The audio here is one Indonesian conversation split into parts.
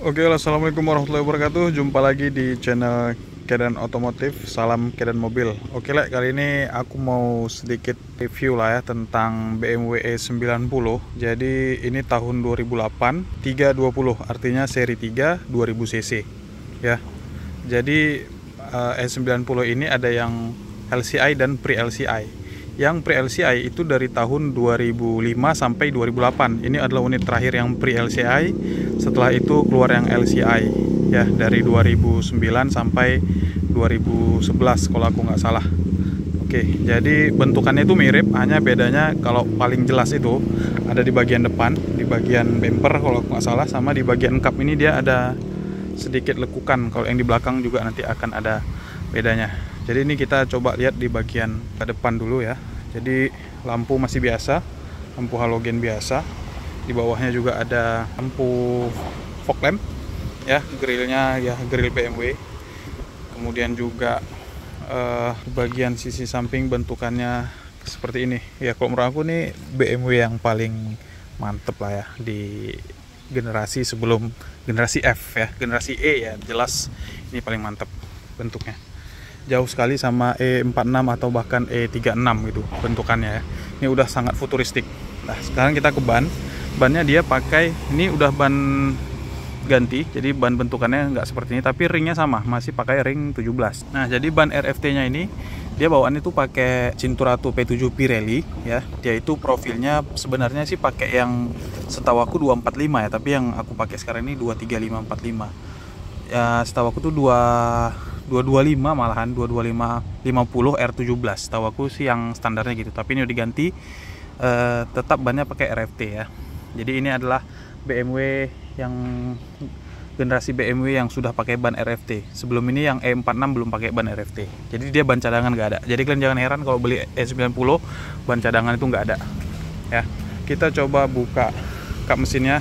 Oke, assalamualaikum warahmatullahi wabarakatuh. Jumpa lagi di channel Kedan Otomotif. Salam Kedan Mobil. Oke, Lek, kali ini aku mau sedikit review lah ya tentang BMW E90. Jadi ini tahun 2008, 320, artinya seri 3 2000 cc ya. Jadi E90 ini ada yang LCI dan pre-LCI. Yang pre-LCI itu dari tahun 2005 sampai 2008. Ini adalah unit terakhir yang pre-LCI. Setelah itu keluar yang LCI ya, dari 2009 sampai 2011 kalau aku nggak salah. Oke, jadi bentukannya itu mirip, hanya bedanya kalau paling jelas itu ada di bagian depan, di bagian bumper kalau aku nggak salah, sama di bagian kap ini dia ada sedikit lekukan. Kalau yang di belakang juga nanti akan ada bedanya. Jadi ini kita coba lihat di bagian depan dulu ya. Jadi lampu masih biasa, lampu halogen biasa. Di bawahnya juga ada lampu fog lamp ya, grillnya ya grill BMW. Kemudian juga bagian sisi samping bentukannya seperti ini ya. Kalau menurut aku nih BMW yang paling mantep lah ya di generasi sebelum generasi F ya. Generasi E ya jelas ini paling mantep bentuknya, jauh sekali sama E46 atau bahkan E36 gitu bentukannya ya. Ini udah sangat futuristik. Nah sekarang kita ke ban. Bannya dia pakai, ini udah ban ganti, jadi ban bentukannya nggak seperti ini, tapi ringnya sama, masih pakai ring 17. Nah jadi ban RFT nya ini dia bawaannya tuh pakai Cinturato P7 Pirelli ya. Dia itu profilnya sebenarnya sih pakai yang setahu aku 245 ya, tapi yang aku pakai sekarang ini 235/45 ya. Setahu aku tuh 225 malahan 225 50 R17. Setahu aku sih yang standarnya gitu, tapi ini udah diganti, tetap bannya pakai RFT ya. Jadi ini adalah BMW yang generasi BMW yang sudah pakai ban RFT. Sebelum ini yang E46 belum pakai ban RFT. Jadi dia ban cadangan nggak ada. Jadi kalian jangan heran kalau beli E90 ban cadangan itu nggak ada ya. Kita coba buka kap mesinnya,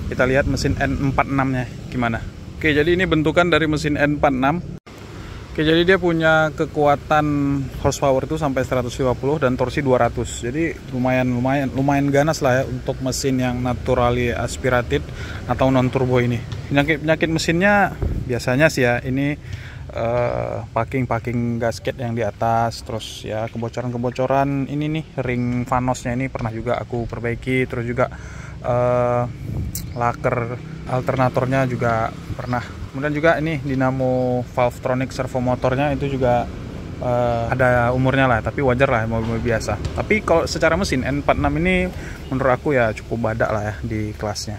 kita lihat mesin N46 nya gimana. Oke, jadi ini bentukan dari mesin N46. Oke, jadi dia punya kekuatan horsepower itu sampai 150 dan torsi 200. Jadi lumayan ganas lah ya untuk mesin yang naturally aspirated atau non turbo ini. Penyakit mesinnya biasanya sih ya ini packing gasket yang di atas, terus ya kebocoran ini nih, ring vanosnya ini pernah juga aku perbaiki, terus juga laker alternatornya juga pernah. Kemudian juga ini dinamo Valvetronic servo motornya itu juga ada umurnya lah, tapi wajar lah mobil biasa. Tapi kalau secara mesin N46 ini menurut aku ya cukup badak lah ya di kelasnya,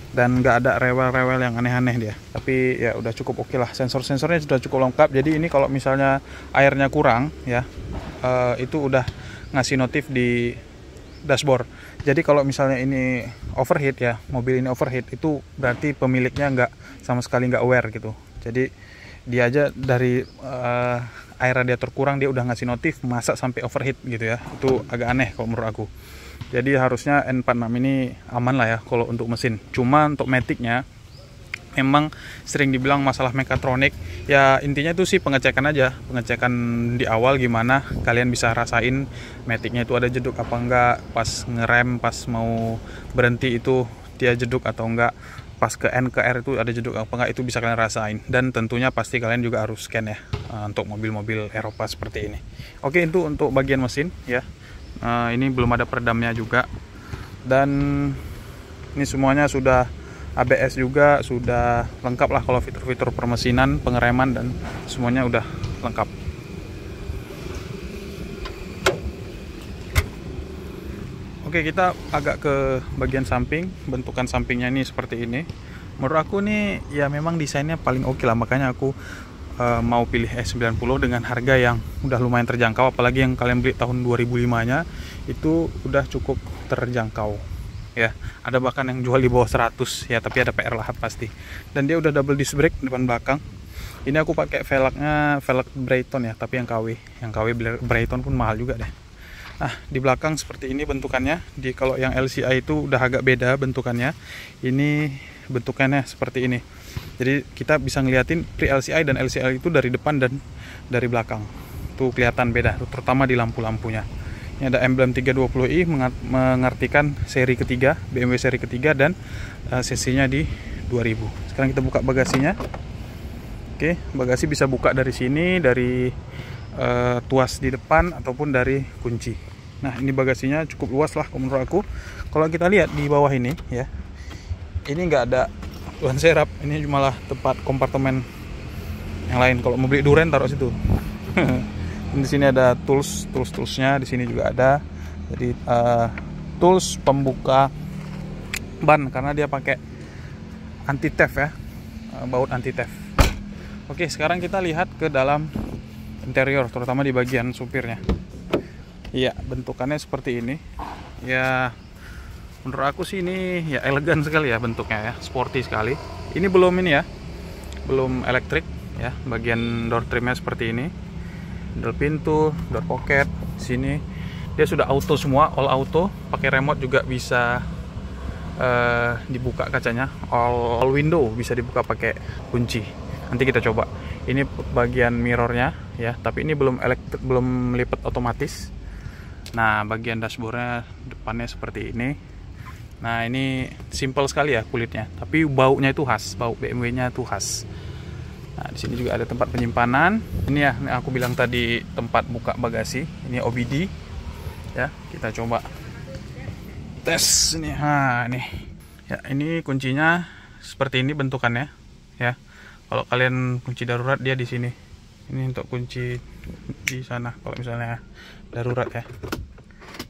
dan nggak ada rewel-rewel yang aneh-aneh dia. Tapi ya udah cukup oke lah, sensor-sensornya sudah cukup lengkap. Jadi ini kalau misalnya airnya kurang ya, itu udah ngasih notif di dashboard. Jadi kalau misalnya ini overheat ya, mobil ini overheat, itu berarti pemiliknya nggak sama sekali nggak aware gitu. Jadi dia aja dari air radiator kurang dia udah ngasih notif, masa sampai overheat gitu ya. Itu agak aneh kalau menurut aku. Jadi harusnya N46 ini aman lah ya kalau untuk mesin. Cuma untuk maticnya memang sering dibilang masalah mekatronik ya. Intinya itu sih pengecekan aja, pengecekan di awal gimana kalian bisa rasain maticnya itu ada jeduk apa enggak, pas ngerem pas mau berhenti itu dia jeduk atau enggak, pas ke N ke R itu ada jeduk apa enggak, itu bisa kalian rasain. Dan tentunya pasti kalian juga harus scan ya untuk mobil-mobil Eropa seperti ini. Oke, itu untuk bagian mesin ya. Ini belum ada peredamnya juga, dan ini semuanya sudah ABS juga sudah lengkap lah. Kalau fitur-fitur permesinan, pengereman, dan semuanya udah lengkap. Oke, kita agak ke bagian samping. Bentukan sampingnya ini seperti ini. Menurut aku nih ya memang desainnya paling oke lah, makanya aku mau pilih E90 dengan harga yang udah lumayan terjangkau. Apalagi yang kalian beli tahun 2005 nya itu udah cukup terjangkau ya. Ada bahkan yang jual di bawah 100 ya, tapi ada PR lah pasti. Dan dia udah double disc brake depan belakang. Ini aku pakai velgnya velg Brayton ya, tapi yang KW Brayton pun mahal juga deh. Nah di belakang seperti ini bentukannya. Kalau yang LCI itu udah agak beda bentukannya, ini bentukannya seperti ini. Jadi kita bisa ngeliatin pre-LCI dan LCI itu dari depan dan dari belakang tuh kelihatan beda, terutama di lampu-lampunya. Ini ada emblem 320i mengartikan seri ketiga, BMW seri ketiga, dan cc-nya di 2000. Sekarang kita buka bagasinya. Oke, bagasi bisa buka dari sini, dari tuas di depan ataupun dari kunci. Nah, ini bagasinya cukup luas lah menurut aku. Kalau kita lihat di bawah ini ya, ini nggak ada ban serep, ini malah tempat kompartemen yang lain. Kalau mau beli duren taruh situ. Di sini ada toolsnya, di sini juga ada. Jadi tools pembuka ban karena dia pakai anti theft ya, baut anti theft. Oke, sekarang kita lihat ke dalam interior, terutama di bagian supirnya. Iya, bentukannya seperti ini. Ya, menurut aku sih ini ya elegan sekali ya bentuknya ya, sporty sekali. Ini belum ini ya, belum elektrik ya. Bagian door trimnya seperti ini. Door pintu, door pocket, sini dia sudah auto semua, all auto, pakai remote juga bisa dibuka kacanya, all window bisa dibuka pakai kunci. Nanti kita coba. Ini bagian mirrornya ya, tapi ini belum lipat otomatis. Nah, bagian dashboardnya depannya seperti ini. Nah, ini simple sekali ya kulitnya, tapi baunya itu khas, bau BMW-nya itu khas. Nah, di sini juga ada tempat penyimpanan. Ini ya, ini aku bilang tadi tempat buka bagasi. Ini OBD. Ya, kita coba tes ini. Nah, ini. Ya, ini kuncinya seperti ini bentukannya, ya. Kalau kalian kunci darurat dia di sini. Ini untuk kunci di sana kalau misalnya darurat ya.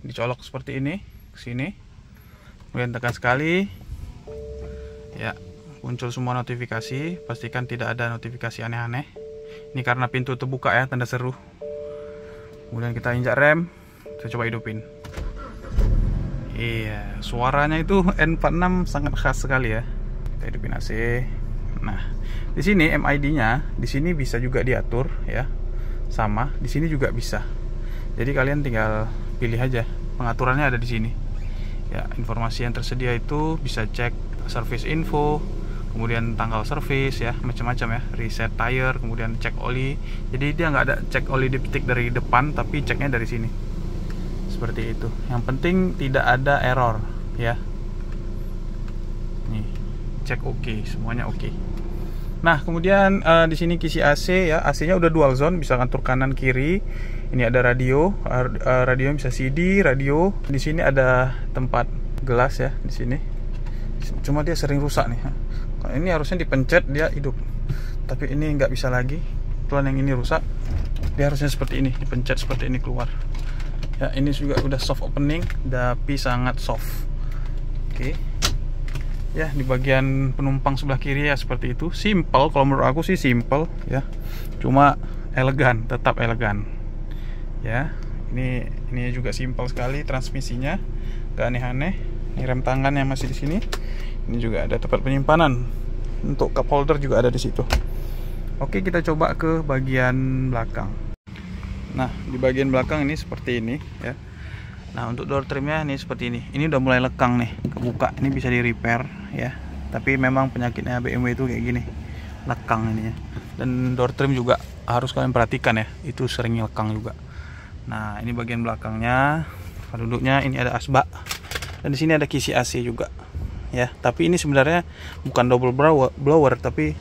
Dicolok seperti ini ke sini. Kemudian tekan sekali. Ya. Muncul semua notifikasi, pastikan tidak ada notifikasi aneh-aneh. Ini karena pintu terbuka ya, tanda seru. Kemudian kita injak rem, saya coba hidupin. Iya, suaranya itu N46 sangat khas sekali ya. Kita hidupin AC. Nah, di sini MID-nya, di sini bisa juga diatur ya. Sama, di sini juga bisa. Jadi kalian tinggal pilih aja. Pengaturannya ada di sini. Ya, informasi yang tersedia itu bisa cek service info, kemudian tanggal servis ya, macam-macam ya, reset tire, kemudian cek oli. Jadi dia nggak ada cek oli diptik dari depan, tapi ceknya dari sini seperti itu. Yang penting tidak ada error ya. Nih, cek oke, semuanya oke. Nah, kemudian di sini kisi AC ya, AC-nya udah dual zone, bisa ngatur kanan kiri. Ini ada radio, radio bisa CD, radio. Di sini ada tempat gelas ya, di sini. Cuma dia sering rusak nih. Ini harusnya dipencet dia hidup, tapi ini nggak bisa lagi. Kebetulan yang ini rusak, dia harusnya seperti ini, dipencet seperti ini keluar. Ya, ini juga udah soft opening, tapi sangat soft. Oke. Ya, di bagian penumpang sebelah kiri ya seperti itu. Simple, kalau menurut aku sih simple ya. Cuma elegan, tetap elegan. Ya, ini juga simple sekali transmisinya, gak aneh-aneh. Ini rem tangan yang masih di sini. Ini juga ada tempat penyimpanan. Untuk cup holder juga ada di situ. Oke, kita coba ke bagian belakang. Nah, di bagian belakang ini seperti ini ya. Nah, untuk door trimnya ini seperti ini. Ini udah mulai lekang nih, kebuka. Ini bisa di repair ya. Tapi memang penyakitnya BMW itu kayak gini, lekang ininya. Dan door trim juga harus kalian perhatikan ya, itu sering lekang juga. Nah, ini bagian belakangnya. Tempat duduknya ini ada asbak. Dan di sini ada kisi AC juga. Ya, tapi ini sebenarnya bukan double blower, tapi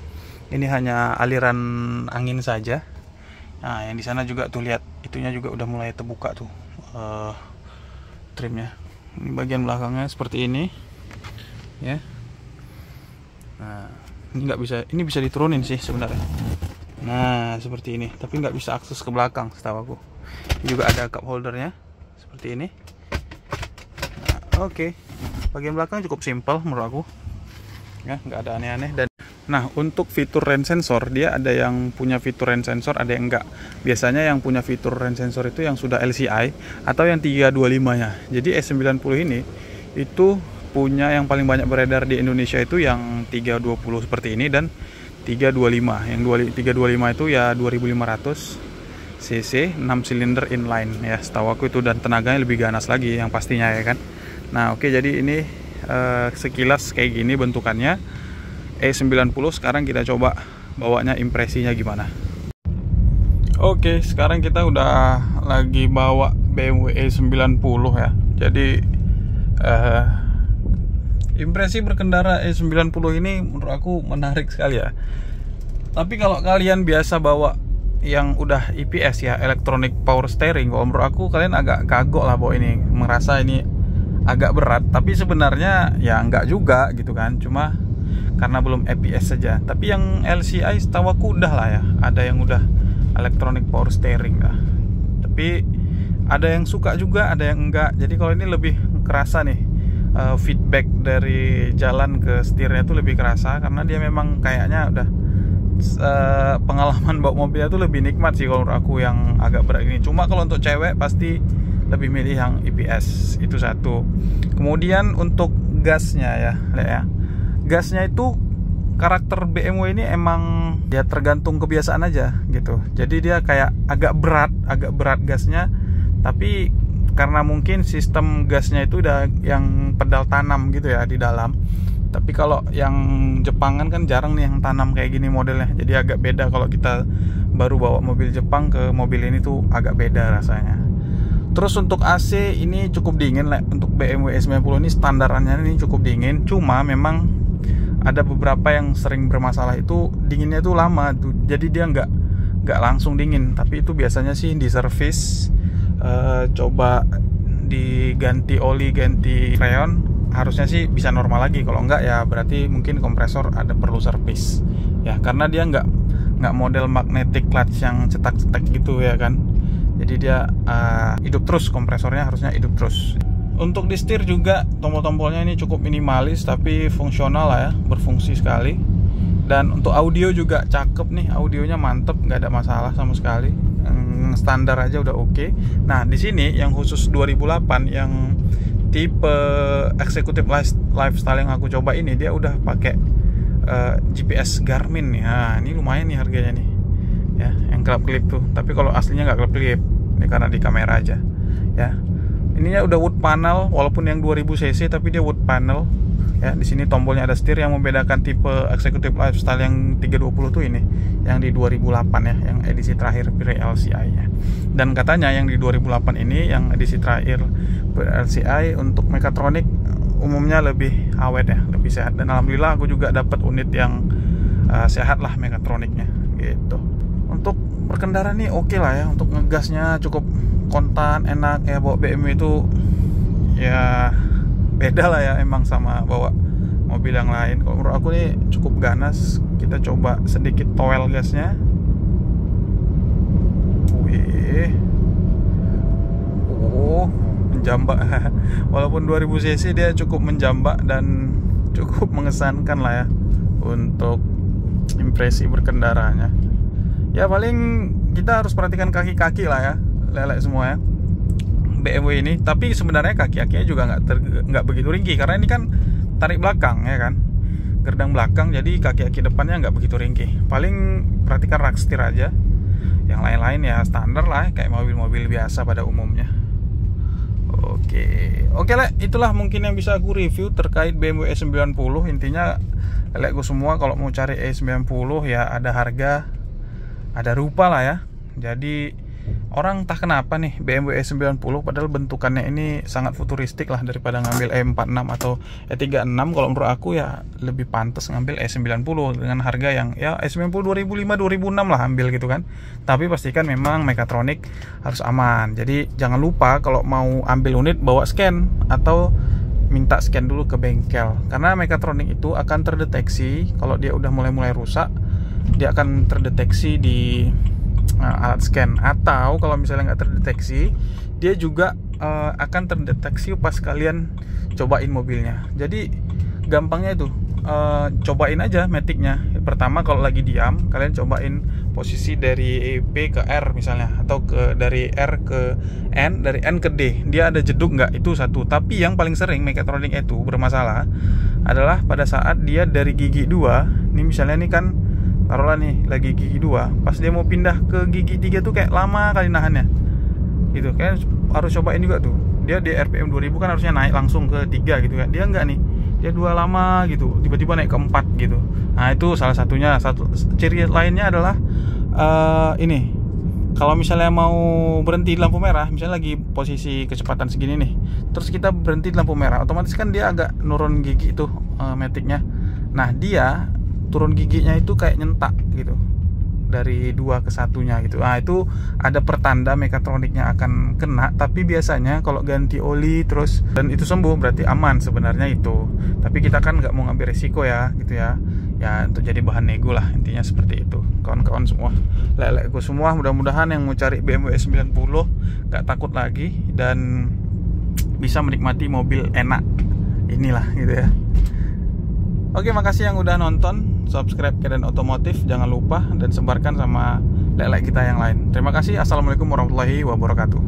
ini hanya aliran angin saja. Nah, yang di sana juga tuh lihat, itunya juga udah mulai terbuka tuh trimnya. Ini bagian belakangnya seperti ini, ya. Nah, ini nggak bisa, ini bisa diturunin sih sebenarnya. Nah, seperti ini, tapi nggak bisa akses ke belakang, setahu aku. Ini juga ada cup holdernya, seperti ini. Nah, oke. Bagian belakang cukup simpel menurut aku, ya, nggak ada aneh-aneh. Dan nah, untuk fitur rain sensor, dia ada yang punya fitur rain sensor, ada yang enggak. Biasanya yang punya fitur rain sensor itu yang sudah LCI atau yang 325-nya. Jadi S90 ini itu punya yang paling banyak beredar di Indonesia itu yang 320 seperti ini dan 325. Yang 325 itu ya 2500 cc, 6 silinder inline ya, setahu aku itu, dan tenaganya lebih ganas lagi yang pastinya ya kan. Nah, oke, jadi ini sekilas kayak gini bentukannya E90. Sekarang kita coba bawanya, impresinya gimana. Oke, sekarang kita udah lagi bawa BMW E90 ya. Jadi Impresi berkendara E90 ini menurut aku menarik sekali ya. Tapi kalau kalian biasa bawa yang udah EPS ya, Electronic Power Steering, kalau menurut aku kalian agak kagok lah bawa ini, merasa ini agak berat. Tapi sebenarnya ya enggak juga gitu kan, cuma karena belum EPS saja. Tapi yang LCI setahu aku udah lah ya, ada yang udah Electronic Power Steering lah. Tapi ada yang suka juga, ada yang enggak. Jadi kalau ini lebih kerasa nih, feedback dari jalan ke setirnya itu lebih kerasa, karena dia memang kayaknya udah pengalaman bawa mobilnya tuh lebih nikmat sih kalau menurut aku yang agak berat ini. Cuma kalau untuk cewek pasti lebih milih yang EPS, itu satu. Kemudian untuk gasnya ya, gasnya itu karakter BMW ini emang ya tergantung kebiasaan aja gitu. Jadi dia kayak agak berat gasnya, tapi karena mungkin sistem gasnya itu udah yang pedal tanam gitu ya di dalam. Tapi kalau yang Jepangan kan jarang nih yang tanam kayak gini modelnya. Jadi agak beda kalau kita baru bawa mobil Jepang ke mobil ini tuh agak beda rasanya. Terus untuk AC ini cukup dingin lah. Untuk BMW E90 ini standarannya ini cukup dingin. Cuma memang ada beberapa yang sering bermasalah itu dinginnya tuh lama tuh. Jadi dia nggak langsung dingin. Tapi itu biasanya sih di servis, coba diganti oli, ganti freon, harusnya sih bisa normal lagi. Kalau enggak ya berarti mungkin kompresor ada perlu servis ya, karena dia nggak model magnetic clutch yang cetak-cetak gitu ya kan. Jadi dia hidup terus, kompresornya harusnya hidup terus. Untuk di setir juga tombol-tombolnya ini cukup minimalis tapi fungsional lah ya, berfungsi sekali. Dan untuk audio juga cakep nih, audionya mantep, nggak ada masalah sama sekali. Yang standar aja udah oke. Nah di sini yang khusus 2008 yang tipe Executive Lifestyle yang aku coba ini, dia udah pakai GPS Garmin nih. Nah, ini lumayan nih harganya nih. Ya, yang kelap-kelip tuh. Tapi kalau aslinya nggak kelap-kelip. Ini karena di kamera aja. Ya. Ininya udah wood panel, walaupun yang 2000 cc tapi dia wood panel. Ya, di sini tombolnya ada setir. Yang membedakan tipe Executive Lifestyle yang 320 tuh ini, yang di 2008 ya, yang edisi terakhir pre-LCI-nya. Dan katanya yang di 2008 ini, yang edisi terakhir pre-LCI, untuk mekatronik umumnya lebih awet ya, lebih sehat. Dan alhamdulillah aku juga dapat unit yang sehat lah mekatroniknya gitu. Untuk berkendara nih oke lah ya, untuk ngegasnya cukup kontan, enak ya. Bawa BMW itu ya beda lah ya emang sama bawa mobil yang lain. Kalau menurut aku nih cukup ganas. Kita coba sedikit toel gasnya. Wih, menjambak. Walaupun 2000 cc dia cukup menjambak dan cukup mengesankan lah ya untuk impresi berkendaranya. Ya paling kita harus perhatikan kaki-kaki lah ya, lelek semua ya BMW ini. Tapi sebenarnya kaki-kakinya juga nggak begitu ringkih, karena ini kan tarik belakang ya kan, gerdang belakang, jadi kaki-kaki depannya nggak begitu ringkih. Paling perhatikan rak setir aja. Yang lain-lain ya standar lah, kayak mobil-mobil biasa pada umumnya. Oke lah, itulah mungkin yang bisa aku review terkait BMW E90. Intinya lelekku semua kalau mau cari E90 ya ada harga, ada rupa lah ya. Jadi orang entah kenapa nih BMW E90 padahal bentukannya ini sangat futuristik lah, daripada ngambil E46 atau E36. Kalau menurut aku ya lebih pantas ngambil E90 dengan harga yang ya E90 2005-2006 lah ambil gitu kan. Tapi pastikan memang mekatronik harus aman. Jadi jangan lupa kalau mau ambil unit bawa scan atau minta scan dulu ke bengkel, karena mekatronik itu akan terdeteksi kalau dia udah mulai rusak. Dia akan terdeteksi di alat scan, atau kalau misalnya nggak terdeteksi, dia juga akan terdeteksi pas kalian cobain mobilnya. Jadi gampangnya itu cobain aja maticnya. Pertama kalau lagi diam, kalian cobain posisi dari P ke R misalnya, atau dari R ke N, dari N ke D, dia ada jeduk nggak, itu satu. Tapi yang paling sering mekatronik itu bermasalah adalah pada saat dia dari gigi 2, ini misalnya ini kan taruhlah nih lagi gigi 2, pas dia mau pindah ke gigi 3 tuh kayak lama kali nahannya gitu. Kayak harus cobain juga tuh. Dia di RPM 2000 kan harusnya naik langsung ke 3 gitu kan. Dia enggak nih. Dia 2 lama gitu, tiba-tiba naik ke 4 gitu. Nah, itu salah satunya. Satu ciri lainnya adalah ini Kalau misalnya mau berhenti di lampu merah, misalnya lagi posisi kecepatan segini nih, terus kita berhenti di lampu merah, otomatis kan dia agak nurun gigi tuh maticnya. Nah dia turun giginya itu kayak nyentak gitu, dari 2 ke 1-nya gitu. Nah itu ada pertanda mekatroniknya akan kena. Tapi biasanya kalau ganti oli terus dan itu sembuh, berarti aman sebenarnya itu. Tapi kita kan nggak mau ngambil resiko ya gitu ya. Ya untuk jadi bahan nego lah, intinya seperti itu. Kawan-kawan semua, lelekku semua, mudah-mudahan yang mau cari BMW 90 gak takut lagi dan bisa menikmati mobil enak inilah gitu ya. Oke, makasih yang udah nonton. Subscribe Keden Otomotif, jangan lupa, dan sebarkan sama lelek kita yang lain. Terima kasih. Assalamualaikum warahmatullahi wabarakatuh.